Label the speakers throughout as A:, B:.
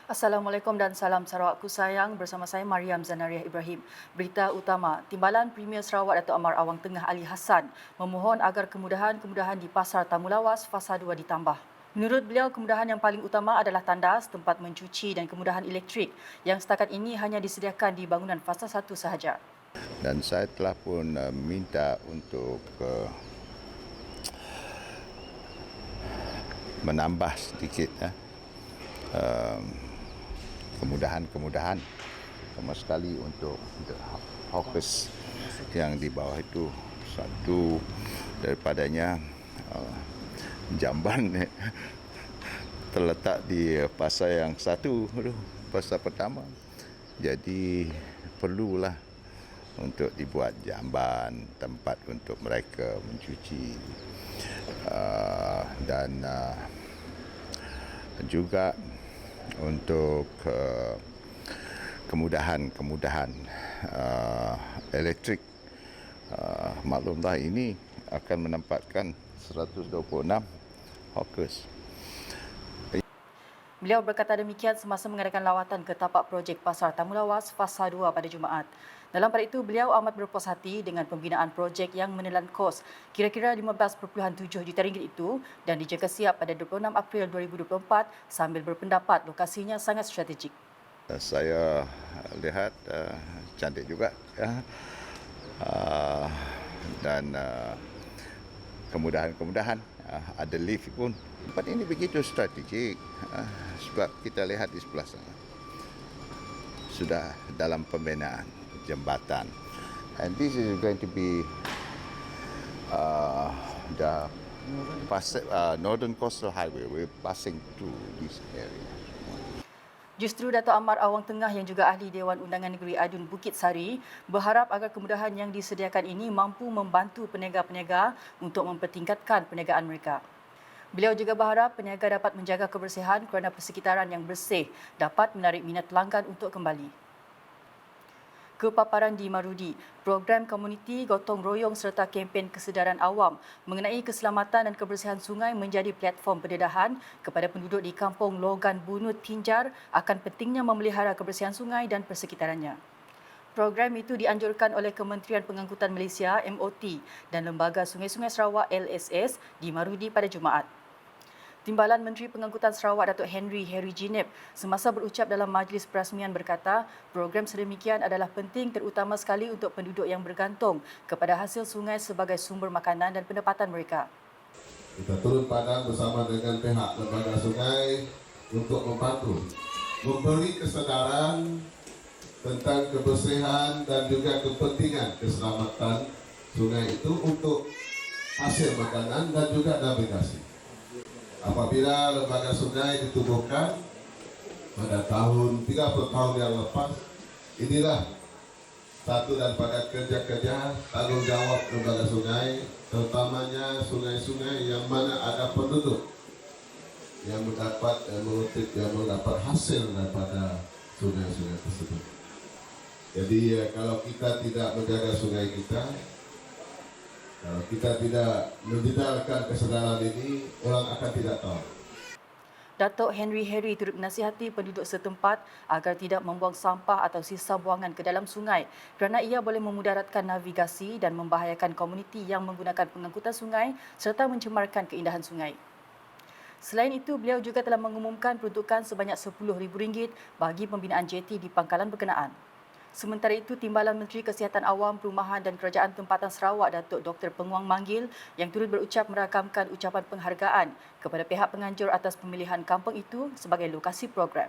A: Assalamualaikum dan salam Sarawakku sayang, bersama saya Mariam Zanariah Ibrahim. Berita utama, Timbalan Premier Sarawak Datuk Amar Awang Tengah Ali Hassan memohon agar kemudahan-kemudahan di Pasar Tamu Lawas Fasa 2 ditambah. Menurut beliau, kemudahan yang paling utama adalah tandas, tempat mencuci dan kemudahan elektrik yang setakat ini hanya disediakan di bangunan Fasa 1 sahaja.
B: Dan saya telah pun minta untuk menambah sedikit kemudahan sama sekali untuk hawkers yang di bawah itu. Satu daripadanya jamban terletak di pasar yang satu, pasar pertama. Jadi perlulah untuk dibuat jamban, tempat untuk mereka mencuci dan juga untuk kemudahan elektrik. Maklumlah ini akan menempatkan 126 hawkers.
A: Beliau berkata demikian semasa mengadakan lawatan ke tapak projek Pasar Tamu Lawas Fasa 2 pada Jumaat. Dalam pada itu, beliau amat berpuas hati dengan pembinaan projek yang menelan kos kira-kira 15.7 juta ringgit itu dan dijangka siap pada 26 April 2024 sambil berpendapat lokasinya sangat strategik.
B: Saya lihat cantik juga ya. Dan kemudahan-kemudahan ada lift pun. Tempat ini begitu strategik sebab kita lihat di sebelah sana sudah dalam pembinaan jambatan, and this is going to be the Northern Coastal Highway. We're passing through this area.
A: Justru Datuk Amar Awang Tengah yang juga ahli Dewan Undangan Negeri Adun Bukit Sari berharap agar kemudahan yang disediakan ini mampu membantu peniaga-peniaga untuk mempertingkatkan perniagaan mereka. Beliau juga berharap peniaga dapat menjaga kebersihan kerana persekitaran yang bersih dapat menarik minat pelanggan untuk kembali. Kepaparan di Marudi, program komuniti gotong royong serta kempen kesedaran awam mengenai keselamatan dan kebersihan sungai menjadi platform pendedahan kepada penduduk di kampung Logan Bunut Tinjar akan pentingnya memelihara kebersihan sungai dan persekitarannya. Program itu dianjurkan oleh Kementerian Pengangkutan Malaysia MOT dan Lembaga Sungai-Sungai Sarawak LSS di Marudi pada Jumaat. Timbalan Menteri Pengangkutan Sarawak Datuk Henry Ginep semasa berucap dalam majlis perasmian berkata, program sedemikian adalah penting terutama sekali untuk penduduk yang bergantung kepada hasil sungai sebagai sumber makanan dan pendapatan mereka.
C: Kita turun padang bersama dengan pihak lembaga sungai untuk membantu memberi kesedaran tentang kebersihan dan juga kepentingan keselamatan sungai itu untuk hasil makanan dan juga navigasi. Apabila lembaga sungai ditubuhkan pada tahun 30 tahun yang lepas, inilah satu daripada kerja-kerja tanggungjawab lembaga sungai, terutamanya sungai-sungai yang mana ada penduduk yang mendapat hasil daripada sungai-sungai tersebut. Jadi kalau kita tidak menjaga sungai kita, kalau kita tidak menjelaskan kesadaran ini, orang akan tidak tahu.
A: Datuk Henry turut menasihati penduduk setempat agar tidak membuang sampah atau sisa buangan ke dalam sungai kerana ia boleh memudaratkan navigasi dan membahayakan komuniti yang menggunakan pengangkutan sungai serta mencemarkan keindahan sungai. Selain itu, beliau juga telah mengumumkan peruntukan sebanyak RM10,000 bagi pembinaan jeti di pangkalan berkenaan. Sementara itu, Timbalan Menteri Kesihatan Awam, Perumahan dan Kerajaan Tempatan Sarawak Datuk Dr. Penguang Manggil yang turut berucap merakamkan ucapan penghargaan kepada pihak penganjur atas pemilihan kampung itu sebagai lokasi program.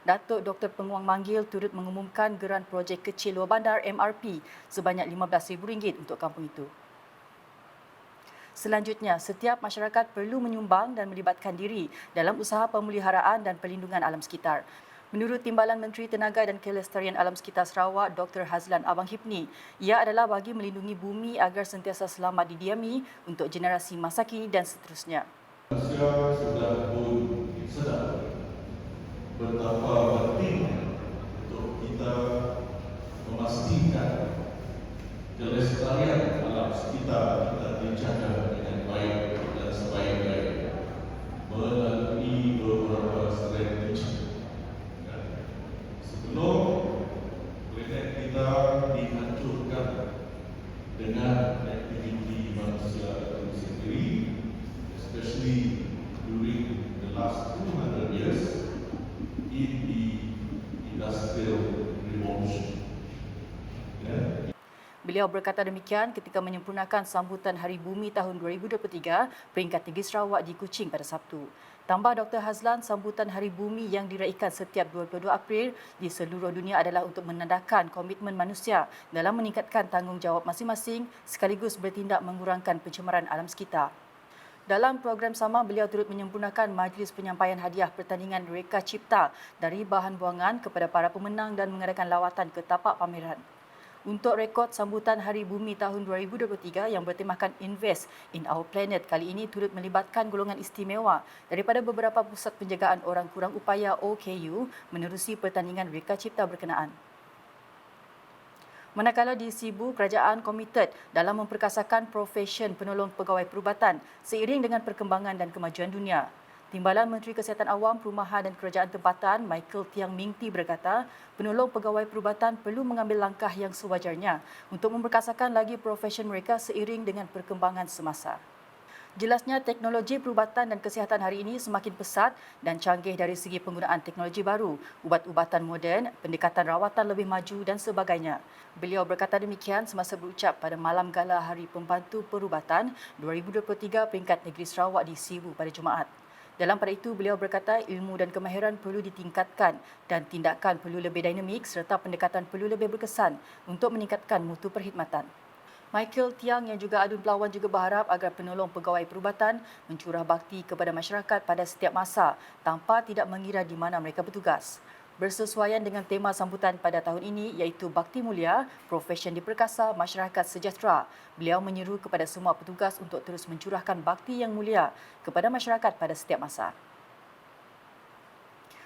A: Datuk Dr. Penguang Manggil turut mengumumkan geran projek kecil luar bandar MRP sebanyak RM15,000 untuk kampung itu. Selanjutnya, setiap masyarakat perlu menyumbang dan melibatkan diri dalam usaha pemeliharaan dan perlindungan alam sekitar. Menurut Timbalan Menteri Tenaga dan Kelestarian Alam Sekitar Sarawak, Dr. Hazlan Abang Hipni, ia adalah bagi melindungi bumi agar sentiasa selamat didiami untuk generasi masa kini dan seterusnya.
D: Malaysia sudah pun sedar betapa pentingnya untuk kita memastikan kelestarian alam sekitar kita dijaga dengan baik dan sebaik-baiknya melalui beberapa strategi
A: Beliau berkata demikian ketika menyempurnakan sambutan Hari Bumi tahun 2023 peringkat Negeri Sarawak di Kuching pada Sabtu. Tambah Dr. Hazlan, sambutan Hari Bumi yang diraikan setiap 22 April di seluruh dunia adalah untuk menandakan komitmen manusia dalam meningkatkan tanggungjawab masing-masing sekaligus bertindak mengurangkan pencemaran alam sekitar. Dalam program sama, beliau turut menyempurnakan majlis penyampaian hadiah pertandingan Reka Cipta dari bahan buangan kepada para pemenang dan mengadakan lawatan ke tapak pameran. Untuk rekod sambutan Hari Bumi tahun 2023 yang bertemakan Invest in Our Planet kali ini turut melibatkan golongan istimewa daripada beberapa pusat penjagaan orang kurang upaya OKU menerusi pertandingan Reka Cipta berkenaan. Manakala di Sibu, kerajaan komited dalam memperkasakan profesyen penolong pegawai perubatan seiring dengan perkembangan dan kemajuan dunia. Timbalan Menteri Kesihatan Awam, Perumahan dan Kerajaan Tempatan Michael Tiang Mingti berkata, penolong pegawai perubatan perlu mengambil langkah yang sewajarnya untuk memperkasakan lagi profesyen mereka seiring dengan perkembangan semasa. Jelasnya teknologi perubatan dan kesihatan hari ini semakin pesat dan canggih dari segi penggunaan teknologi baru, ubat-ubatan moden, pendekatan rawatan lebih maju dan sebagainya. Beliau berkata demikian semasa berucap pada Malam Gala Hari Pembantu Perubatan 2023 peringkat Negeri Sarawak di Sibu pada Jumaat. Dalam pada itu, beliau berkata ilmu dan kemahiran perlu ditingkatkan dan tindakan perlu lebih dinamik serta pendekatan perlu lebih berkesan untuk meningkatkan mutu perkhidmatan. Michael Tiang yang juga adun pelawan juga berharap agar penolong pegawai perubatan mencurah bakti kepada masyarakat pada setiap masa tanpa tidak mengira di mana mereka bertugas. Bersesuaian dengan tema sambutan pada tahun ini iaitu Bakti Mulia, Profesyen Diperkasa, Masyarakat Sejahtera. Beliau menyeru kepada semua petugas untuk terus mencurahkan bakti yang mulia kepada masyarakat pada setiap masa.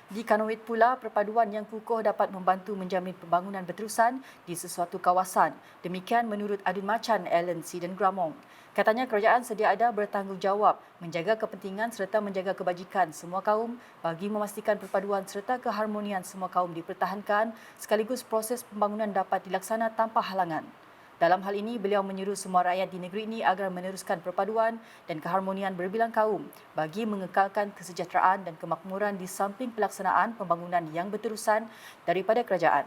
A: Di Kanowit pula, perpaduan yang kukuh dapat membantu menjamin pembangunan berterusan di sesuatu kawasan. Demikian menurut Adun Macan Alan Siden Gramong. Katanya kerajaan sedia ada bertanggungjawab menjaga kepentingan serta menjaga kebajikan semua kaum bagi memastikan perpaduan serta keharmonian semua kaum dipertahankan sekaligus proses pembangunan dapat dilaksana tanpa halangan. Dalam hal ini, beliau menyeru semua rakyat di negeri ini agar meneruskan perpaduan dan keharmonian berbilang kaum bagi mengekalkan kesejahteraan dan kemakmuran di samping pelaksanaan pembangunan yang berterusan daripada kerajaan.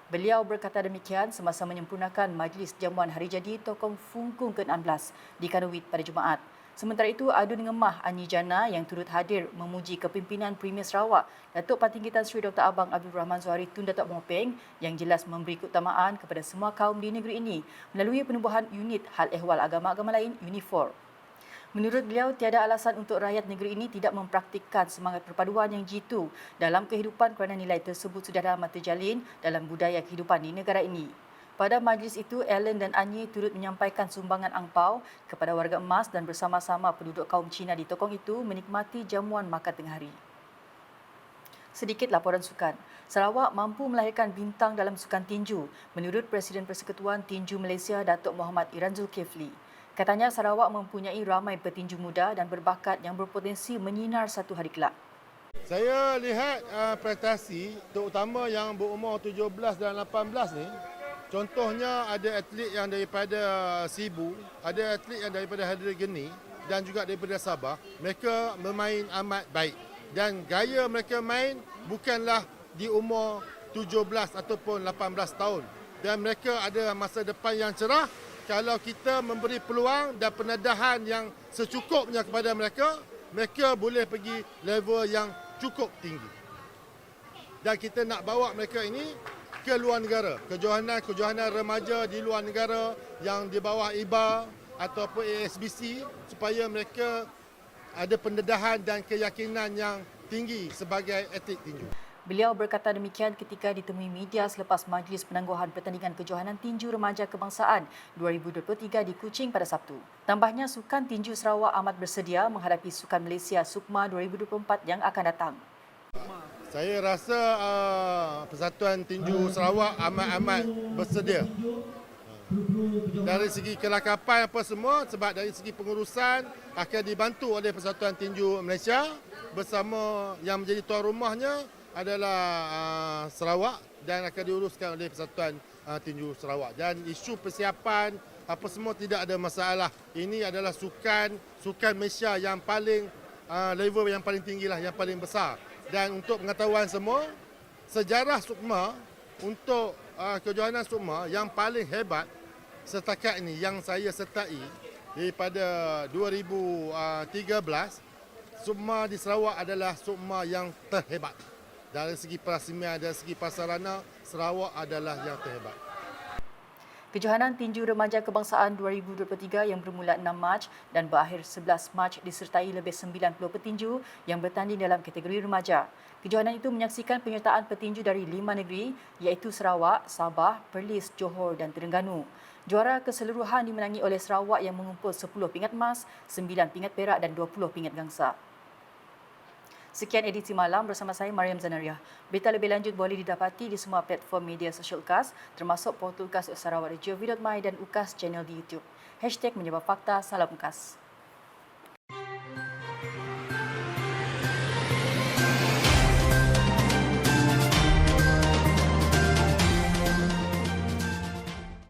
A: Beliau berkata demikian semasa menyempurnakan Majlis Jamuan Hari Jadi Tokong Fungkung ke-16 di Kanowit pada Jumaat. Sementara itu, Adun Ngemah Anyi Jana yang turut hadir memuji kepimpinan Premier Sarawak, Datuk Pantinggi Tan Sri Dr. Abang Abdul Rahman Zuhari Tun Datuk Mopeng yang jelas memberi keutamaan kepada semua kaum di negeri ini melalui penubuhan unit hal ehwal agama-agama lain Unifor. Menurut beliau, tiada alasan untuk rakyat negeri ini tidak mempraktikkan semangat perpaduan yang jitu dalam kehidupan kerana nilai tersebut sudah lama terjalin dalam budaya kehidupan di negara ini. Pada majlis itu, Alan dan Anyi turut menyampaikan sumbangan angpau kepada warga emas dan bersama-sama penduduk kaum Cina di Tokong itu menikmati jamuan makan tengah hari. Sedikit laporan sukan. Sarawak mampu melahirkan bintang dalam sukan tinju menurut Presiden Persekutuan Tinju Malaysia Datuk Muhammad Iran Zulkifli. Katanya Sarawak mempunyai ramai petinju muda dan berbakat yang berpotensi menyinar satu hari kelak.
E: Saya lihat prestasi terutama yang berumur 17 dan 18 ni. Contohnya ada atlet yang daripada Sibu, ada atlet yang daripada Hadri Geni dan juga daripada Sabah. Mereka bermain amat baik dan gaya mereka main bukanlah di umur 17 ataupun 18 tahun. Dan mereka ada masa depan yang cerah kalau kita memberi peluang dan pendedahan yang secukupnya kepada mereka, mereka boleh pergi level yang cukup tinggi. Dan kita nak bawa mereka ini ke luar negara, kejohanan remaja di luar negara yang di bawah IBA ataupun ASBC supaya mereka ada pendedahan dan keyakinan yang tinggi sebagai atlet tinju.
A: Beliau berkata demikian ketika ditemui media selepas Majlis Penangguhan Pertandingan Kejohanan Tinju Remaja Kebangsaan 2023 di Kuching pada Sabtu. Tambahnya, Sukan Tinju Sarawak amat bersedia menghadapi Sukan Malaysia SUKMA 2024 yang akan datang.
E: Saya rasa Persatuan Tinju Sarawak amat bersedia. Dari segi kelakapan apa semua, sebab dari segi pengurusan akan dibantu oleh Persatuan Tinju Malaysia bersama yang menjadi tuan rumahnya adalah Sarawak dan akan diuruskan oleh Persatuan Tinju Sarawak. Dan isu persiapan apa semua tidak ada masalah. Ini adalah sukan Malaysia yang paling level yang paling tinggilah, yang paling besar. Dan untuk pengetahuan semua, sejarah SUKMA untuk kejohanan SUKMA yang paling hebat setakat ini yang saya sertai daripada 2013, SUKMA di Sarawak adalah SUKMA yang terhebat. Dari segi perasmian, dari segi prasarana, Sarawak adalah yang terhebat.
A: Kejohanan Tinju Remaja Kebangsaan 2023 yang bermula 6 Mac dan berakhir 11 Mac disertai lebih 90 petinju yang bertanding dalam kategori remaja. Kejohanan itu menyaksikan penyertaan petinju dari 5 negeri iaitu Sarawak, Sabah, Perlis, Johor dan Terengganu. Juara keseluruhan dimenangi oleh Sarawak yang mengumpul 10 pingat emas, 9 pingat perak dan 20 pingat gangsa. Sekian edisi malam bersama saya Mariam Zanaria. Berita lebih lanjut boleh didapati di semua platform media sosial UKAS termasuk portal UKAS Sarawak Radio, Video.my dan UKAS channel di YouTube. #Menyebab Fakta, Salam UKAS.